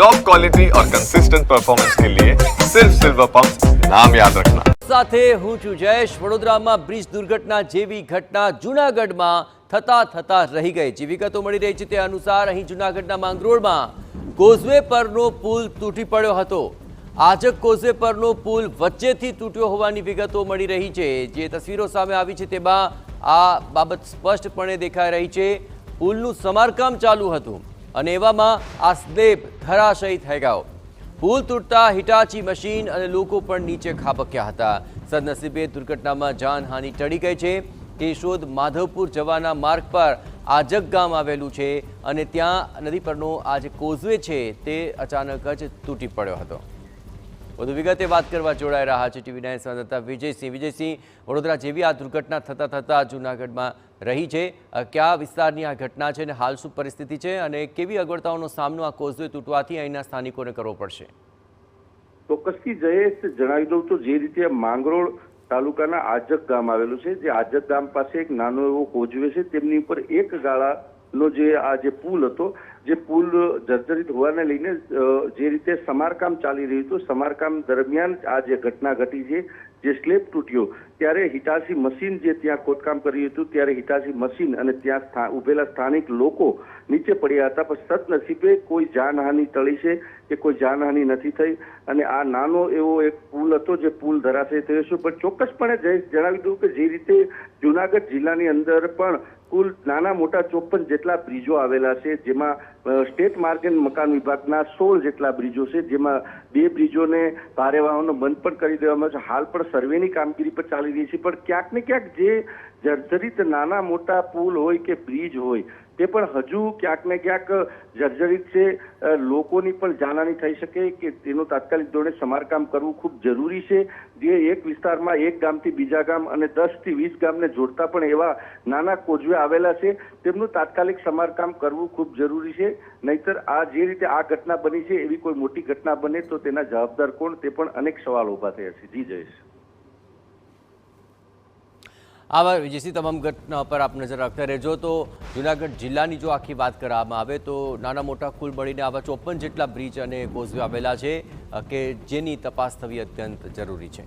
Top quality और consistent performance के लिए सिर्फ सिल्वर पंप नाम याद रखना। સાથે હું છું જયેશ। વડોદરામાં બ્રિજ દુર્ઘટના જેવી ઘટના જૂનાગઢમાં થતા રહી ગઈ। જે વિગતો મળી રહી છે તે અનુસાર અહીં જૂનાગઢના માંગરોળમાં કોઝવે પરનો પુલ તૂટી પડ્યો હતો। આજક કોઝવે પરનો પુલ વચ્ચેથી તૂટ્યો હોવાની વિગતો મળી રહી છે। જે તસવીરો સામે આવી છે તેમાં આ બાબત સ્પષ્ટપણે દેખાઈ રહી છે। પુલનું સમારકામ ચાલુ હતું અને એવામાં આ સ્લેબ ધરાશયી થઈ ગયો। પુલ તૂટતા હિટાચી મશીન અને લોકો પણ નીચે ખાબક્યા હતા। સદનસીબે દુર્ઘટનામાં જાનહાનિ ટળી ગઈ છે। કેશોદ માધવપુર જવાના માર્ગ પર આજક ગામ આવેલું છે અને ત્યાં નદી પરનો આ જે કોઝવે છે તે અચાનક જ તૂટી પડ્યો હતો। વધુ વિગતે વાત કરવા જોડાઈ રહ્યા છે ટીવી 9 સંવાદદાતા વિજયસિંહ। વિજયસિંહ, વડોદરા જેવી આ દુર્ઘટના થતા જૂનાગઢમાં રહી છે, કયા વિસ્તારની આ ઘટના છે અને હાલ શું પરિસ્થિતિ છે અને કેવી અગવડતાઓનો સામનો આ કોઝવે તૂટવાથી અહીંના સ્થાનિકોને કરવો પડશે? ચોક્કસથી જયેશ જણાવી દઉં તો જે રીતે માંગરોળ તાલુકાના આજક ગામ આવેલું છે, જે આજક ગામ પાસે એક નાનો એવો કોઝવે છે, તેમની ઉપર એક ગાળાનો જે પુલ હતો, જે પુલ જર્જરિત હોવાને લઈને જે રીતે સમારકામ ચાલી રહ્યું હતું, સમારકામ દરમિયાન આ જે ઘટના ઘટી છે, જે સ્લેબ તૂટ્યો ત્યારે હિટાચી મશીન જે ત્યાં ખોદકામ કર્યું હતું ત્યારે હિટાચી મશીન અને ત્યાં ઉભેલા સ્થાનિક લોકો નીચે પડ્યા હતા, પણ સદનસીબે કોઈ જાનહાનિ ટળી છે કે કોઈ જાનહાનિ નથી થઈ અને આ નાનો એવો એક પુલ હતો જે પુલ ધરાશયી થયો છે। પણ ચોક્કસપણે જણાવી દઉં કે જે રીતે જૂનાગઢ જિલ્લાની અંદર પણ કુલ નાના મોટા 54 જેટલા બ્રિજો આવેલા છે, જેમાં સ્ટેટ માર્ગ એન્ડ મકાન વિભાગના 16 જેટલા બ્રિજો છે, જેમાં 2 બ્રિજોને ભારે વાહનો બંધ પણ કરી દેવામાં છે। હાલ પણ સર્વેની કામગીરી પર ચાલી રહી છે, પણ ક્યાંક ને ક્યાંક જે જર્જરિત નાના મોટા પુલ હોય કે બ્રિજ હોય તે પણ હજુ ક્યાંક ને ક્યાંક જર્જરિત છે। લોકોની પણ જાનહાનિ થઈ શકે કે તેનું તાત્કાલિક ધોરણે સમારકામ કરવું ખૂબ જરૂરી છે। જે એક વિસ્તારમાં એક ગામથી બીજા ગામ અને 10 થી 20 ગામને જોડતા પણ એવા નાના કોઝવે આવેલા છે, તેમનું તાત્કાલિક સમારકામ કરવું ખૂબ જરૂરી છે। નહીતર આ જે રીતે આ ઘટના બની છે એવી કોઈ મોટી ઘટના બને તો તેના જવાબદાર કોણ, તે પણ અનેક સવાલ ઉભા થયા છે। જી જયેશ। આભાર વિજયસિંહ। તમામ ઘટના પર આપ નજર રાખતા રહેજો। તો જૂનાગઢ જિલ્લાની જો આખી વાત કરવામાં આવે તો નાના મોટા કુલ મળીને આવા 54 જેટલા બ્રિજ અને કોઝવે આવેલા છે કે જેની તપાસ થવી અત્યંત જરૂરી છે।